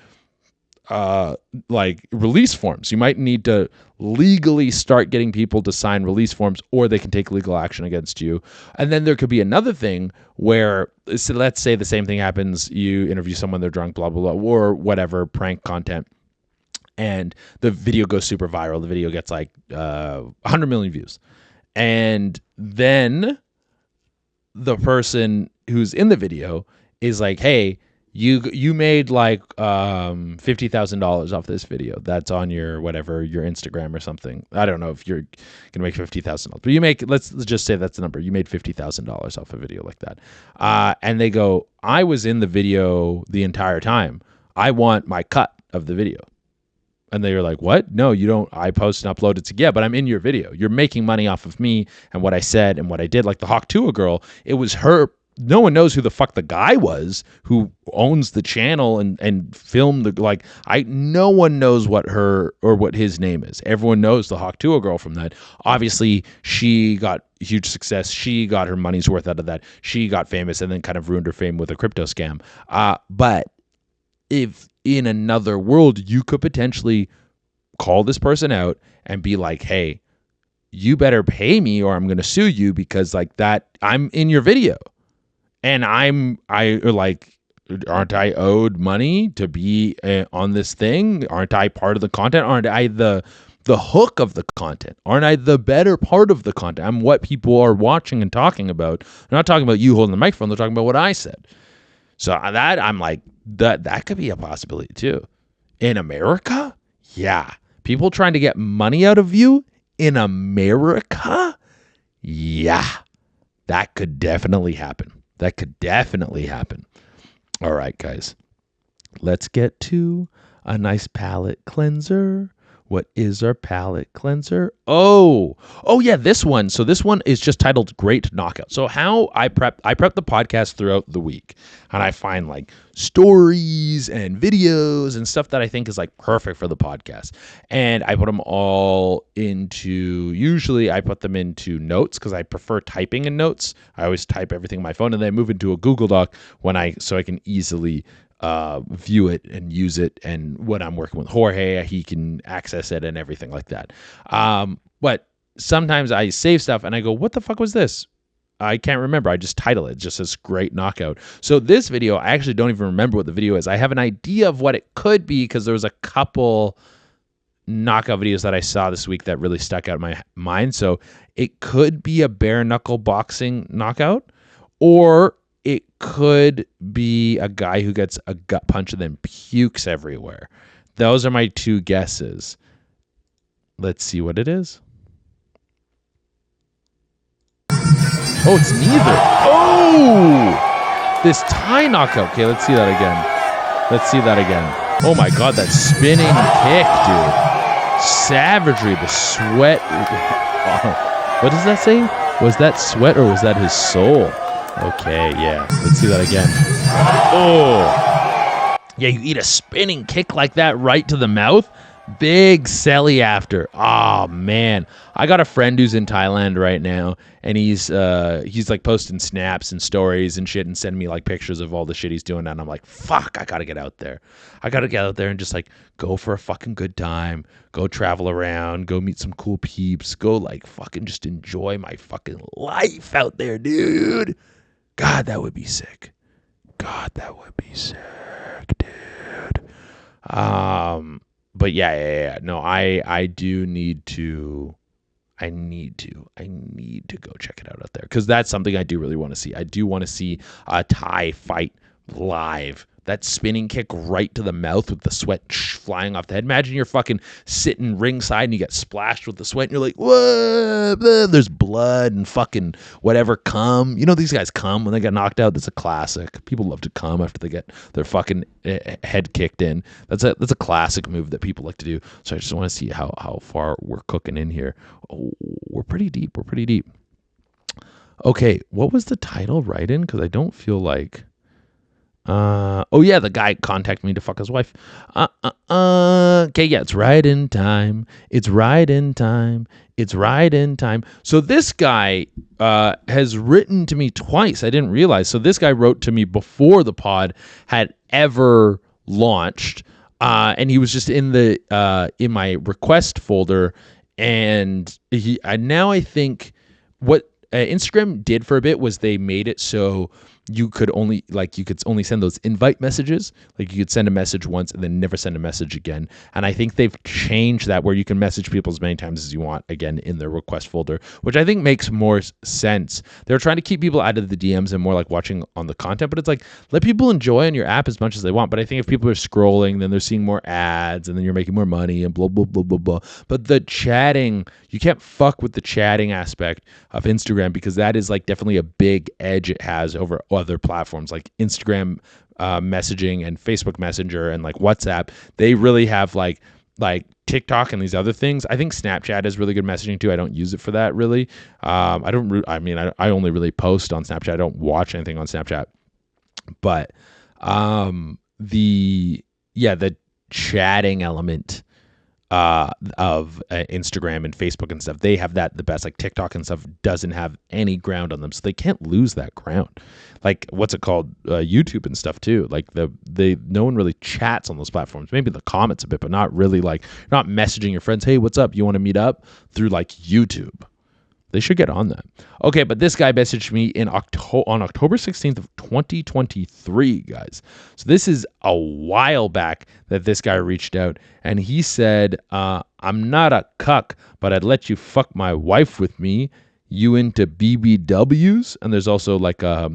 release forms. You might need to legally start getting people to sign release forms, or they can take legal action against you. And then there could be another thing where, so let's say the same thing happens. You interview someone, they're drunk, blah, blah, blah, or whatever, prank content. And the video goes super viral. The video gets like 100 million views. And then the person who's in the video is like, hey, you made like $50,000 off this video. That's on your whatever, your Instagram or something. I don't know if you're gonna make $50,000, but you make, let's just say that's the number. You made $50,000 off a video like that. And they go, I was in the video the entire time. I want my cut of the video. And they were like, what? No, you don't. I post and upload it. Yeah, but I'm in your video. You're making money off of me and what I said and what I did. Like the Hawk Tua girl, it was her. No one knows who the fuck the guy was who owns the channel and filmed the, like, no one knows what her or what his name is. Everyone knows the Hawk Tua girl from that. Obviously, she got huge success. She got her money's worth out of that. She got famous and then kind of ruined her fame with a crypto scam. But if in another world, you could potentially call this person out and be like, hey, you better pay me or I'm going to sue you because like that, I'm in your video. And aren't I owed money to be on this thing? Aren't I part of the content? Aren't I the hook of the content? Aren't I the better part of the content? I'm what people are watching and talking about. They're not talking about you holding the microphone. They're talking about what I said. So that I'm like, that could be a possibility too. In America? Yeah. People trying to get money out of you in America? Yeah. That could definitely happen. All right, guys. Let's get to a nice palate cleanser. What is our palate cleanser? Oh yeah, this one. So this one is just titled Great Knockout. So how I prep the podcast throughout the week, and I find like stories and videos and stuff that I think is like perfect for the podcast. And I put them all usually I put them into notes because I prefer typing in notes. I always type everything on my phone and then I move into a Google Doc so I can easily view it and use it, and when I'm working with Jorge, he can access it and everything like that. But sometimes I save stuff and I go, what the fuck was this? I can't remember. I just title it. It just says Great Knockout. So this video, I actually don't even remember what the video is. I have an idea of what it could be because there was a couple knockout videos that I saw this week that really stuck out in my mind. So it could be a bare knuckle boxing knockout, or it could be a guy who gets a gut punch and then pukes everywhere. Those are my two guesses. Let's see what it is. Oh, it's neither. Oh! This tie knockout. Okay, let's see that again. Oh my God, that spinning kick, dude. Savagery, the sweat. What does that say? Was that sweat or was that his soul? Okay, yeah. Let's see that again. Oh! Yeah, you eat a spinning kick like that right to the mouth. Big selly after. Oh, man. I got a friend who's in Thailand right now, and he's like posting snaps and stories and shit and sending me like pictures of all the shit he's doing, and I'm like, fuck, I gotta get out there. I gotta get out there and just like go for a fucking good time, go travel around, go meet some cool peeps, go like fucking just enjoy my fucking life out there, dude. God, that would be sick. Dude. But yeah. No, I do need to. I need to go check it out there because that's something I do really want to see. I do want to see a Thai fight live. That spinning kick right to the mouth with the sweat flying off the head. Imagine you're fucking sitting ringside and you get splashed with the sweat and you're like, whoa, there's blood and fucking whatever cum. You know these guys cum when they get knocked out. That's a classic. People love to cum after they get their fucking head kicked in. That's a classic move that people like to do. So I just want to see how far we're cooking in here. Oh, we're pretty deep. Okay, what was the title right in? Because I don't feel like... the guy contacted me to fuck his wife. Okay, yeah, it's right in time. So this guy has written to me twice. I didn't realize. So this guy wrote to me before the pod had ever launched, and he was just in in my request folder. And I think what Instagram did for a bit was they made it so you could only send those invite messages. Like you could send a message once and then never send a message again. And I think they've changed that where you can message people as many times as you want again in their request folder, which I think makes more sense. They're trying to keep people out of the DMs and more like watching on the content, but it's like let people enjoy on your app as much as they want. But I think if people are scrolling, then they're seeing more ads and then you're making more money and blah, blah, blah, blah, blah. But the chatting, you can't fuck with the chatting aspect of Instagram because that is like definitely a big edge it has over other platforms like Instagram messaging and Facebook Messenger and like WhatsApp. They really have like TikTok and these other things. I think Snapchat is really good messaging too. I don't use it for that really. I only really post on Snapchat. I don't watch anything on Snapchat. But the chatting element of Instagram and Facebook and stuff, they have that the best. Like TikTok and stuff doesn't have any ground on them, so they can't lose that ground. Like what's it called, YouTube and stuff too. Like no one really chats on those platforms. Maybe the comments a bit, but not really. Like you're not messaging your friends, hey, what's up? You want to meet up? Through like YouTube. They should get on that. Okay, but this guy messaged me on October 16th of 2023, guys. So this is a while back that this guy reached out, and he said, I'm not a cuck, but I'd let you fuck my wife with me. You into BBWs? And there's also like a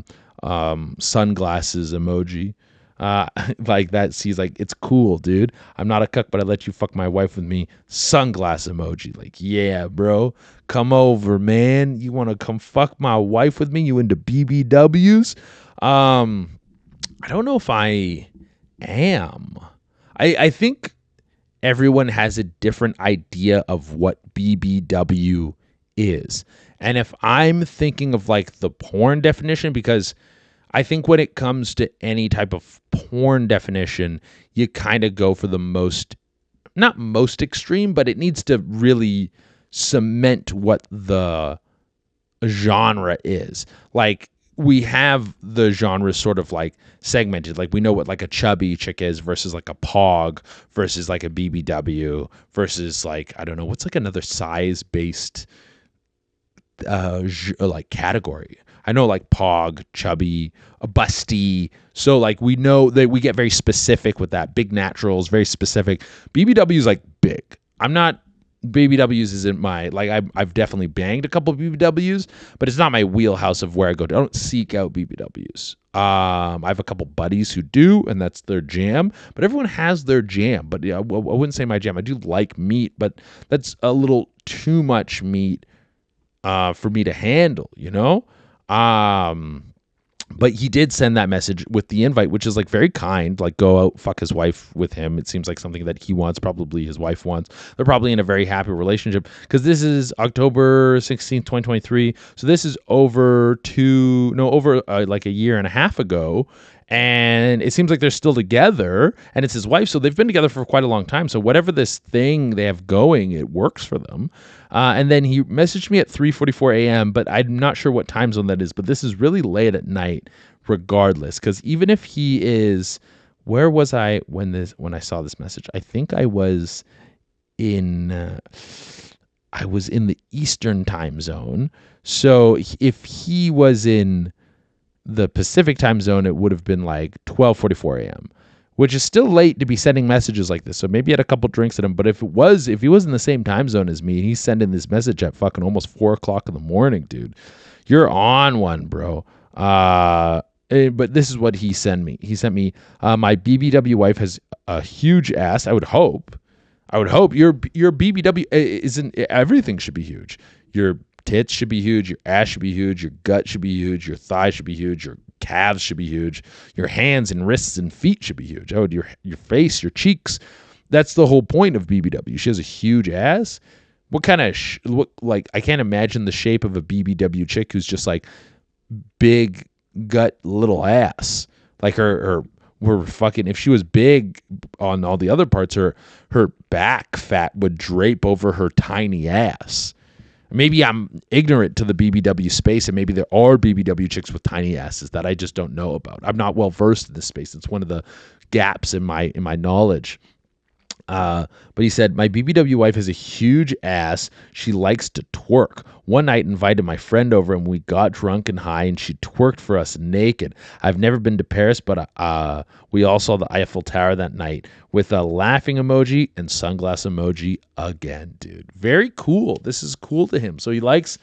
sunglasses emoji. Like that. He's like, it's cool, dude. I'm not a cuck, but I let you fuck my wife with me. Sunglass emoji. Like, yeah, bro. Come over, man. You want to come fuck my wife with me? You into BBWs? I don't know if I am. I think everyone has a different idea of what BBW is. And if I'm thinking of like the porn definition, because I think when it comes to any type of porn definition, you kind of go for the not most extreme, but it needs to really cement what the genre is. Like, we have the genre sort of like segmented. Like, we know what like a chubby chick is versus like a pog versus like a BBW versus like, I don't know, what's like another size based like category. I know like pog, chubby, a busty. So like we know that we get very specific with that. Big naturals, very specific. BBW is like big. BBWs isn't my, like, I've definitely banged a couple of BBWs, but it's not my wheelhouse of where I go. I don't seek out BBWs. I have a couple buddies who do, and that's their jam, but everyone has their jam. But yeah, I wouldn't say my jam. I do like meat, but that's a little too much meat for me to handle, you know? But he did send that message with the invite, which is like very kind, like go out, fuck his wife with him. It seems like something that he wants, probably his wife wants. They're probably in a very happy relationship, because this is October 16th, 2023. So this is over like a year and a half ago. And it seems like they're still together, and it's his wife. So they've been together for quite a long time. So whatever this thing they have going, it works for them. And then he messaged me at 3:44 a.m., but I'm not sure what time zone that is. But this is really late at night regardless, because even if he is, where was I when I saw this message? I think I was in the Eastern time zone. So if he was in the Pacific time zone, it would have been like 12:44 a.m., which is still late to be sending messages like this. So maybe he had a couple drinks at him. But if he was in the same time zone as me, and he's sending this message at fucking almost 4:00 in the morning, dude, you're on one, bro. But this is what he sent me. He sent me, my BBW wife has a huge ass. I would hope your BBW isn't, everything should be huge. Your tits should be huge, your ass should be huge, your gut should be huge, your thighs should be huge, your calves should be huge, your hands and wrists and feet should be huge. Oh, your face, your cheeks. That's the whole point of BBW. She has a huge ass. What kind of like, I can't imagine the shape of a BBW chick who's just like big gut, little ass. Like her we're fucking, if she was big on all the other parts, her back fat would drape over her tiny ass. Maybe I'm ignorant to the BBW space, and maybe there are BBW chicks with tiny asses that I just don't know about. I'm not well versed in this space. It's one of the gaps in my knowledge. But he said, my BBW wife has a huge ass. She likes to twerk. One night invited my friend over, and we got drunk and high, and she twerked for us naked. I've never been to Paris, but we all saw the Eiffel Tower that night, with a laughing emoji and sunglass emoji again, dude. Very cool. This is cool to him. So he likes,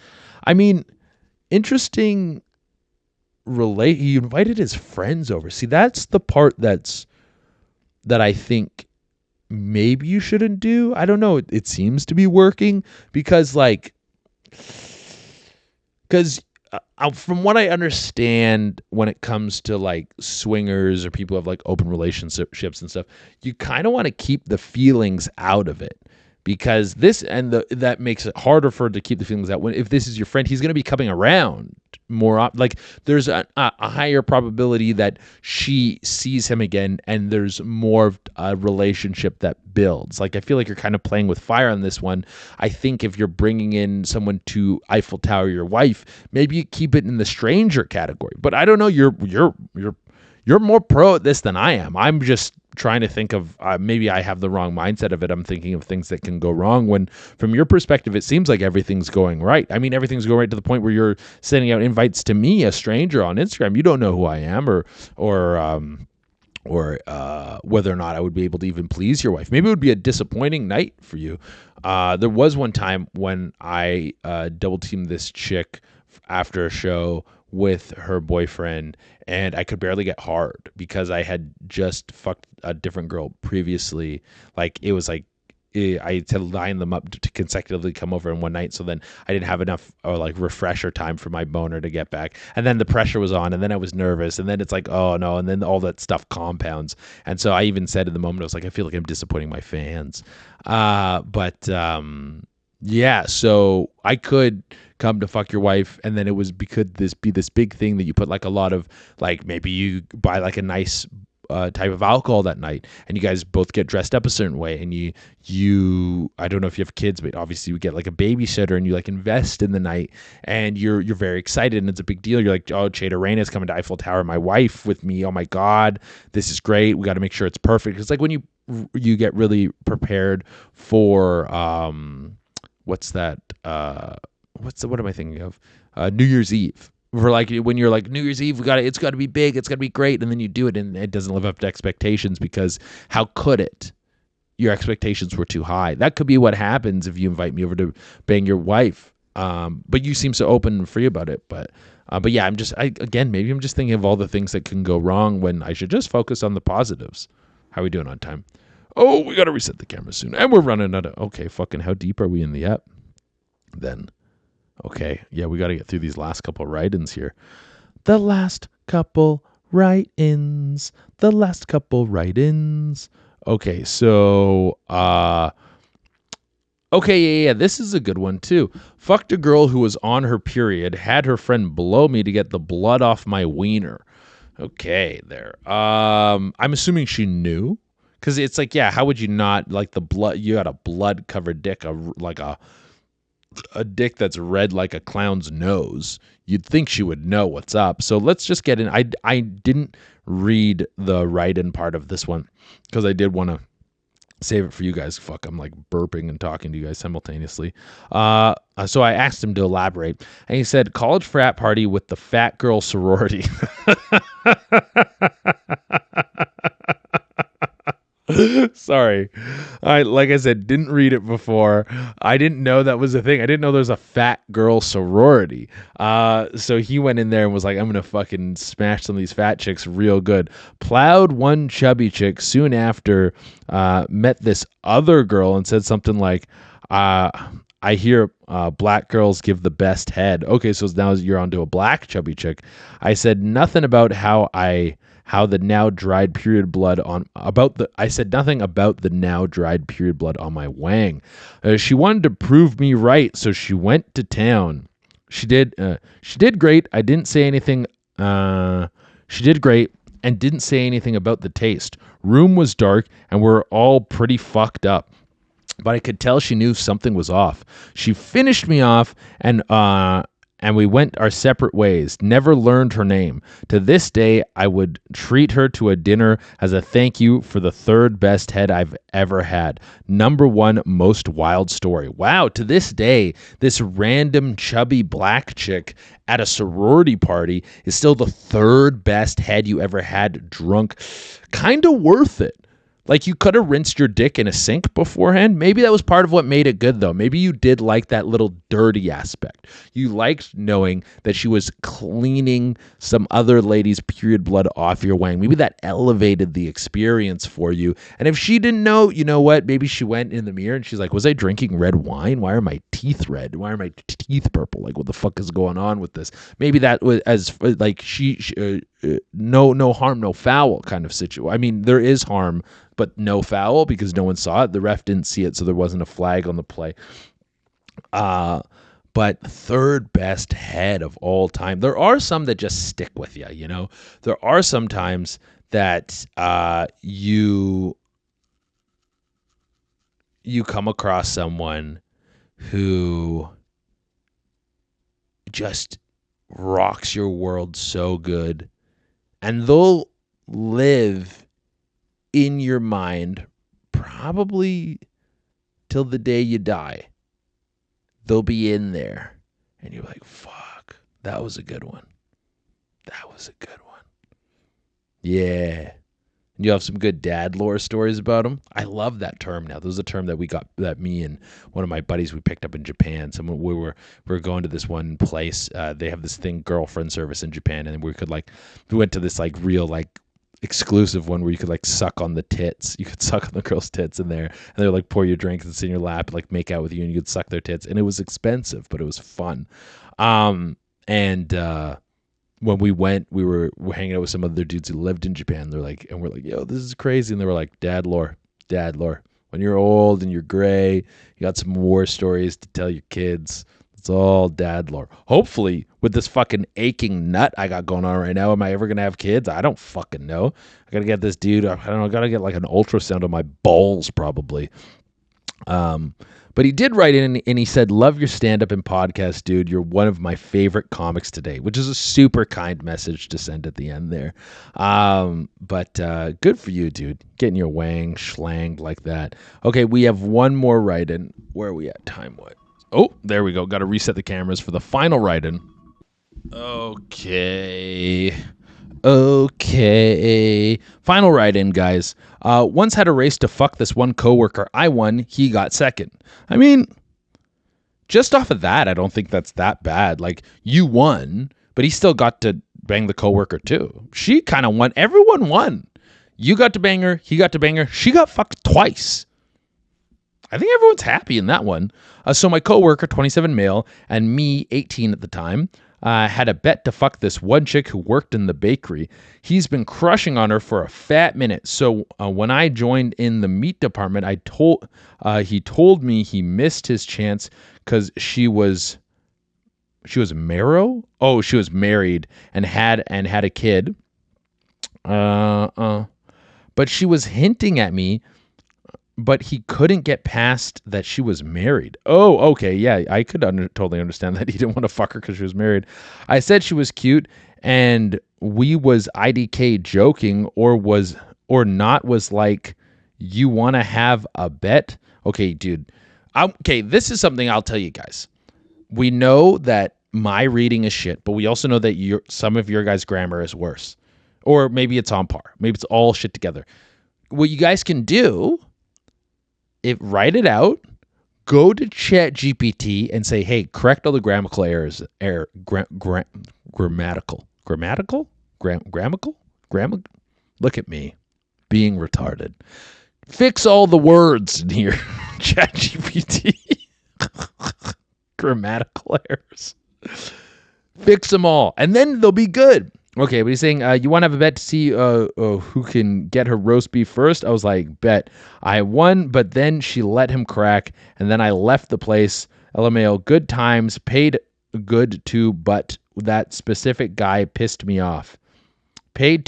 interesting he invited his friends over. See, that's the part that I think maybe you shouldn't do. I don't know. It seems to be working because from what I understand, when it comes to like swingers or people who have like open relationships and stuff, you kind of want to keep the feelings out of it, because that makes it harder for her to keep the feelings out. If this is your friend, he's going to be coming around more. Like, there's a higher probability that she sees him again, and there's more of a relationship that builds. Like, I feel like you're kind of playing with fire on this one. I think if you're bringing in someone to Eiffel Tower, your wife, maybe you keep it in the stranger category. But I don't know. You're more pro at this than I am. I'm just trying to think of, maybe I have the wrong mindset of it. I'm thinking of things that can go wrong, when from your perspective, it seems like everything's going right. I mean, everything's going right to the point where you're sending out invites to me, a stranger, on Instagram. You don't know who I am, or whether or not I would be able to even please your wife. Maybe it would be a disappointing night for you. There was one time when I double teamed this chick after a show with her boyfriend, and I could barely get hard because I had just fucked a different girl previously. Like it was like I had to line them up to consecutively come over in one night. So then I didn't have enough or like refresher time for my boner to get back. And then the pressure was on, and then I was nervous, and then it's like, oh no. And then all that stuff compounds. And so I even said in the moment, I was like, I feel like I'm disappointing my fans. Yeah, so I could come to fuck your wife, and then it was because this big thing that you put like a lot of, like maybe you buy like a nice type of alcohol that night, and you guys both get dressed up a certain way, and you I don't know if you have kids, but obviously you get like a babysitter, and you like invest in the night, and you're very excited, and it's a big deal. You're like, oh, Che Durena is coming to Eiffel Tower, my wife with me. Oh my God, this is great. We got to make sure it's perfect. It's like when you get really prepared for what's that? What am I thinking of? New Year's Eve. For like when you're like New Year's Eve, it's got to be big, it's got to be great, and then you do it, and it doesn't live up to expectations because how could it? Your expectations were too high. That could be what happens if you invite me over to bang your wife. But you seem so open and free about it. But yeah, maybe I'm just thinking of all the things that can go wrong when I should just focus on the positives. How are we doing on time? Oh, we got to reset the camera soon. And we're running out of... Okay, fucking how deep are we in the app? Then. Okay, yeah, we got to get through these last couple write-ins here. The last couple write-ins. Okay, so... Okay, yeah, this is a good one, too. Fucked a girl who was on her period, had her friend blow me to get the blood off my wiener. Okay, there. I'm assuming she knew? Because it's like, yeah, how would you not, like, the blood, you got a blood-covered dick, like a dick that's red like a clown's nose. You'd think she would know what's up. So let's just get in. I didn't read the write-in part of this one because I did want to save it for you guys. Fuck, I'm like burping and talking to you guys simultaneously. So I asked him to elaborate, and he said, college frat party with the fat girl sorority. Sorry. Like I said, didn't read it before. I didn't know that was a thing. I didn't know there was a fat girl sorority. So he went in there and was like, I'm going to fucking smash some of these fat chicks real good. Plowed one chubby chick soon after, met this other girl and said something like, I hear black girls give the best head. Okay, so now you're onto a black chubby chick. I said nothing about how the now dried period blood I said nothing about the now dried period blood on my wang. She wanted to prove me right, so she went to town. She did great. I didn't say anything. She did great and didn't say anything about the taste. Room was dark and we're all pretty fucked up. But I could tell she knew something was off. She finished me off and we went our separate ways. Never learned her name. To this day, I would treat her to a dinner as a thank you for the third best head I've ever had. Number one most wild story. Wow, to this day, this random chubby black chick at a sorority party is still the third best head you ever had drunk. Kind of worth it. Like, you could have rinsed your dick in a sink beforehand. Maybe that was part of what made it good, though. Maybe you did like that little dirty aspect. You liked knowing that she was cleaning some other lady's period blood off your wang. Maybe that elevated the experience for you. And if she didn't know, you know what? Maybe she went in the mirror and she's like, was I drinking red wine? Why are my teeth red? Why are my teeth purple? Like, what the fuck is going on with this? Maybe that was as, like, no harm, no foul kind of situation. I mean, there is harm, but no foul because no one saw it. The ref didn't see it, so there wasn't a flag on the play. But third best head of all time. There are some that just stick with you, you know? There are some times that you come across someone who just rocks your world so good, and they'll live in your mind probably till the day you die. They'll be in there and you're like, fuck, that was a good one. Yeah. and you have some good dad lore stories about them. I love that term now. This is a term that me and one of my buddies, we picked up in Japan. We were going to this one place. They have this thing, girlfriend service in Japan, and we went to this like real like exclusive one where you could like suck on the tits. You could suck on the girl's tits in there, and they would like pour you a drink and sit in your lap and like make out with you, and you could suck their tits. And it was expensive, but it was fun. When we went, we were hanging out with some other dudes who lived in Japan. They're like, and we're like, yo, this is crazy. And they were like, dad lore. When you're old and you're gray, you got some war stories to tell your kids. It's all dad lore. Hopefully, with this fucking aching nut I got going on right now, am I ever going to have kids? I don't fucking know. I got to get this dude, I don't know, I got to get like an ultrasound on my balls probably. But he did write in and he said, love your stand-up and podcast, dude. You're one of my favorite comics today, which is a super kind message to send at the end there. But good for you, dude. Getting your wang schlanged like that. Okay, we have one more write-in. Where are we at time-wise? Oh, there we go. Got to reset the cameras for the final write-in. Okay. Final write-in, guys. Once had a race to fuck this one coworker. I won. He got second. I mean, just off of that, I don't think that's that bad. Like, you won, but he still got to bang the coworker too. She kind of won. Everyone won. You got to bang her. He got to bang her. She got fucked twice. I think everyone's happy in that one. So my coworker, 27 male, and me, 18 at the time, had a bet to fuck this one chick who worked in the bakery. He's been crushing on her for a fat minute. So when I joined in the meat department, he told me he missed his chance because she was marrow. Oh, she was married and had a kid. But she was hinting at me. But he couldn't get past that she was married. Oh, okay. Yeah, I could totally understand that. He didn't want to fuck her because she was married. I said she was cute, and we was IDK joking or not was like, you want to have a bet? Okay, dude. Okay, this is something I'll tell you guys. We know that my reading is shit, but we also know that some of your guys' grammar is worse. Or maybe it's on par. Maybe it's all shit together. What you guys can do... write it out, go to ChatGPT and say, hey, correct all the grammatical errors. Grammatical. Look at me, being retarded. Fix all the words in here, ChatGPT. Grammatical errors. Fix them all, and then they'll be good. Okay, but he's saying, you want to have a bet to see who can get her roast beef first? I was like, bet. I won, but then she let him crack, and then I left the place. LMAO, good times, paid good too, but that specific guy pissed me off. Paid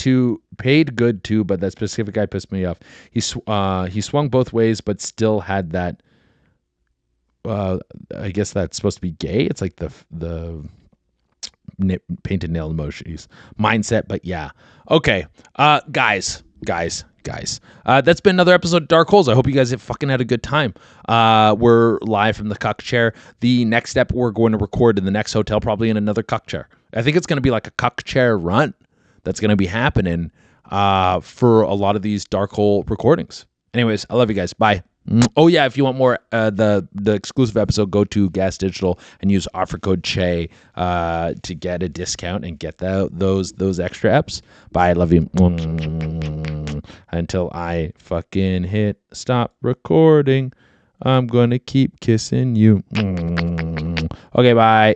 good too, but that specific guy pissed me off. He swung both ways, but still had that, I guess that's supposed to be gay. It's like the painted nail emojis mindset, but yeah. Okay, guys. That's been another episode of Dark Holes. I hope you guys have fucking had a good time. We're live from the CUCK chair. The next step we're going to record in the next hotel, probably in another CUCK chair. I think it's going to be like a CUCK chair run that's going to be happening for a lot of these Dark Hole recordings. Anyways, I love you guys. Bye. Oh yeah, if you want more the exclusive episode, go to Gas Digital and use offer code Che to get a discount and get those extra eps. Bye, I love you. Until I fucking hit stop recording, I'm gonna keep kissing you. Okay, bye.